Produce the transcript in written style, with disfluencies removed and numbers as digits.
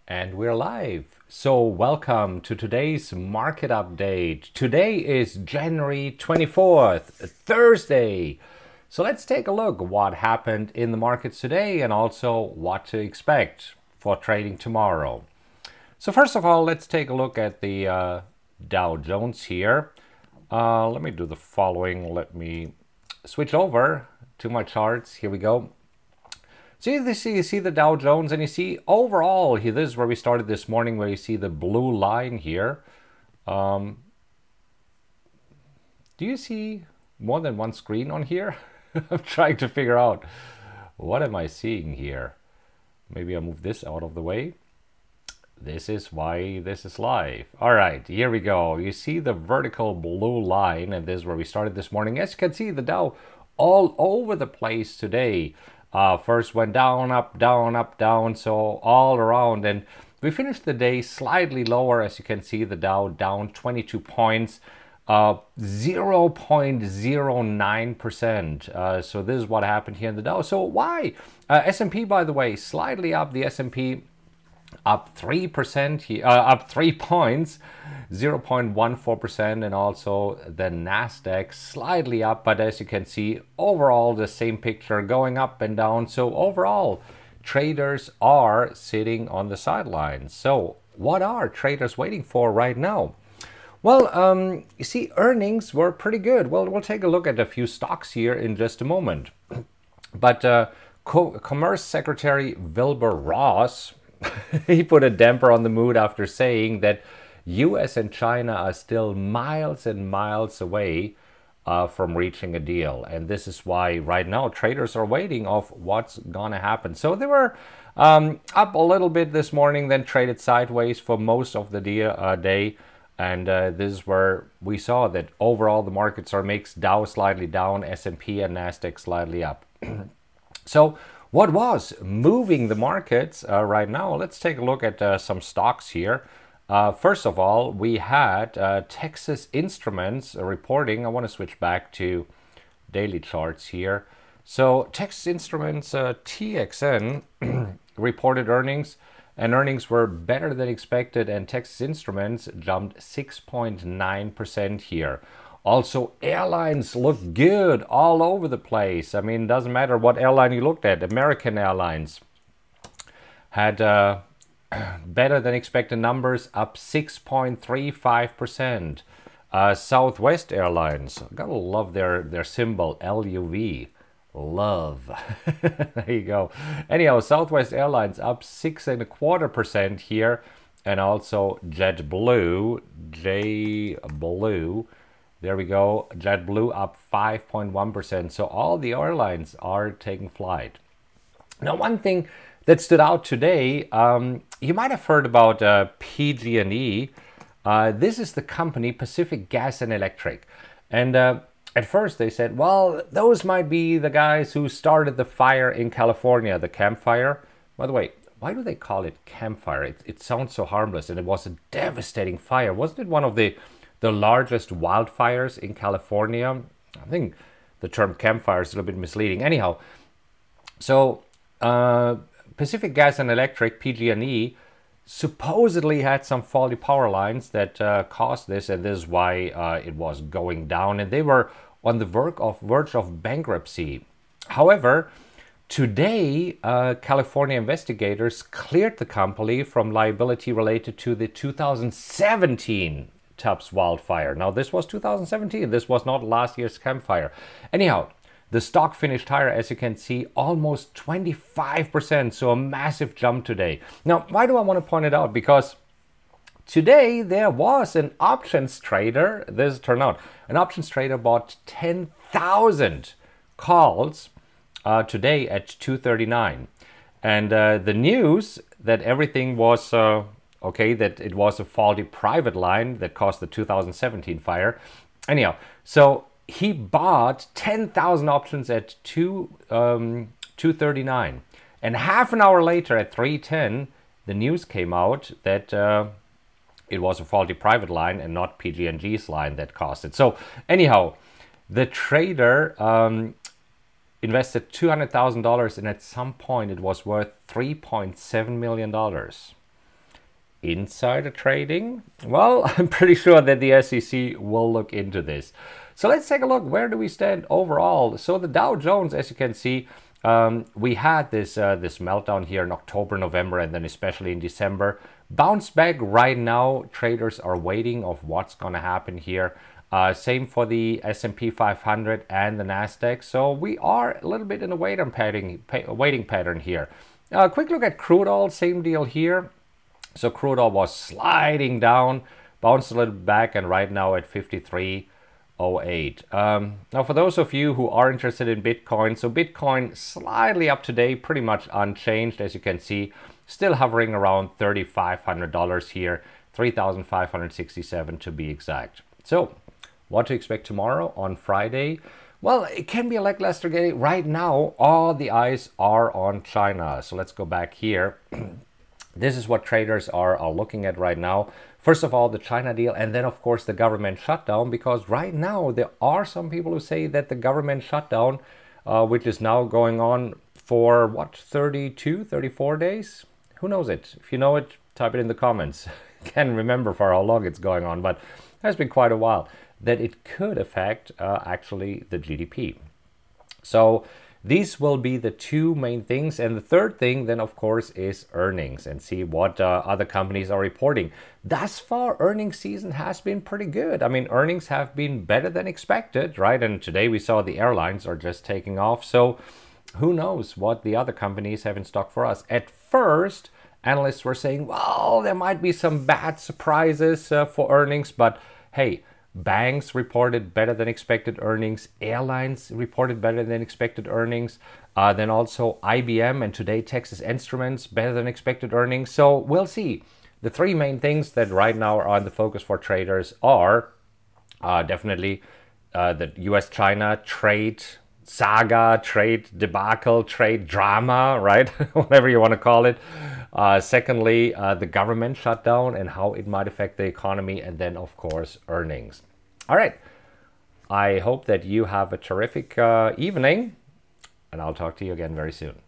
And we're live. So welcome to today's market update. Today is January 24th, Thursday. So let's take a look what happened in the markets today and also what to expect for trading tomorrow. So first of all, let's take a look at the Dow Jones here. Let me do the following. Let me switch over to my charts. Here we go. So you see the Dow Jones, and you see overall here, this is where we started this morning, where you see the blue line here. Do you see more than one screen on here? I'm trying to figure out what am I seeing here. Maybe I'll move this out of the way. This is why this is live. All right, here we go. You see the vertical blue line, and this is where we started this morning. As you can see, the Dow all over the place today. First went down, up, down, up, down, so all around. And we finished the day slightly lower. As you can see, the Dow down 22 points, 0.09%. So this is what happened here in the Dow. So why? S&P, by the way, slightly up. The S&P up 3% here, up 3 points, 0.14%, and also the NASDAQ slightly up, but as you can see, overall the same picture, going up and down. So overall, traders are sitting on the sidelines. So what are traders waiting for right now? Well, you see, earnings were pretty good. Well, we'll take a look at a few stocks here in just a moment. But Commerce Secretary Wilbur Ross, he put a damper on the mood after saying that US and China are still miles and miles away from reaching a deal. And this is why right now traders are waiting of what's gonna happen. So they were up a little bit this morning, then traded sideways for most of the day. And this is where we saw that overall the markets are mixed. Dow slightly down, S&P and NASDAQ slightly up. So what was moving the markets right now? Let's take a look at some stocks here. First of all, we had Texas Instruments reporting. I want to switch back to daily charts here. So Texas Instruments, TXN, reported earnings, and earnings were better than expected, and Texas Instruments jumped 6.9% here. Also, airlines look good all over the place. I mean, it doesn't matter what airline you looked at. American Airlines had better than expected numbers, up 6.35%. Southwest Airlines, gotta love their symbol, LUV, love. There you go. Anyhow, Southwest Airlines up 6.25% here, and also JetBlue, there we go, JetBlue up 5.1%. So all the airlines are taking flight. Now, one thing that stood out today, you might have heard about PG&E. This is the company, Pacific Gas and Electric. And at first they said, well, those might be the guys who started the fire in California, the campfire. By the way, why do they call it campfire? It sounds so harmless, and it was a devastating fire. Wasn't it one of the largest wildfires in California? I think the term campfire is a little bit misleading. Anyhow, so Pacific Gas and Electric, PG&E, supposedly had some faulty power lines that caused this, and this is why it was going down, and they were on the verge of bankruptcy. However, today, California investigators cleared the company from liability related to the 2017 Tubbs wildfire. Now, this was 2017. This was not last year's campfire. Anyhow, the stock finished higher, as you can see, almost 25%. So a massive jump today. Now, why do I want to point it out? Because today there was an options trader. This turned out an options trader bought 10,000 calls today at 2:39, and the news that everything was okay, that it was a faulty private line that caused the 2017 fire. Anyhow, so he bought 10,000 options at 2:39, and half an hour later at 3:10, the news came out that it was a faulty private line and not PG&G's line that caused it. So anyhow, the trader invested $200,000, and at some point it was worth $3.7 million. insider trading? Well, I'm pretty sure that the SEC will look into this. So let's take a look. Where do we stand overall? So the Dow Jones, as you can see, we had this meltdown here in October, November, and then especially in December. Bounce back right now. Traders are waiting of what's going to happen here. Same for the S&P 500 and the NASDAQ. So we are a little bit in a waiting pattern here. Quick look at crude oil. Same deal here. So crude oil was sliding down, bounced a little back, and right now at 53.08. Now, for those of you who are interested in Bitcoin, so Bitcoin slightly up today, pretty much unchanged, as you can see, still hovering around $3,500 here, 3,567 to be exact. So, what to expect tomorrow on Friday? Well, it can be a lackluster day. Right now, all the eyes are on China. So let's go back here. This is what traders are looking at right now. First of all, the China deal, and then of course the government shutdown, because right now there are some people who say that the government shutdown, which is now going on for what, 32, 34 days? Who knows it? If you know it, type it in the comments. Can't remember for how long it's going on, but it has been quite a while, that it could affect actually the GDP. So these will be the two main things. And the third thing then, of course, is earnings, and see what other companies are reporting. Thus far, earnings season has been pretty good. I mean, earnings have been better than expected, right? And today we saw the airlines are just taking off. So who knows what the other companies have in stock for us. At first, analysts were saying, well, there might be some bad surprises for earnings, but hey, banks reported better than expected earnings. Airlines reported better than expected earnings. Then also IBM and today Texas Instruments, better than expected earnings. So we'll see. The three main things that right now are on the focus for traders are definitely the US-China trade saga, trade debacle, trade drama, right? Whatever you want to call it. Secondly, the government shutdown and how it might affect the economy. And then, of course, earnings. All right. I hope that you have a terrific evening. And I'll talk to you again very soon.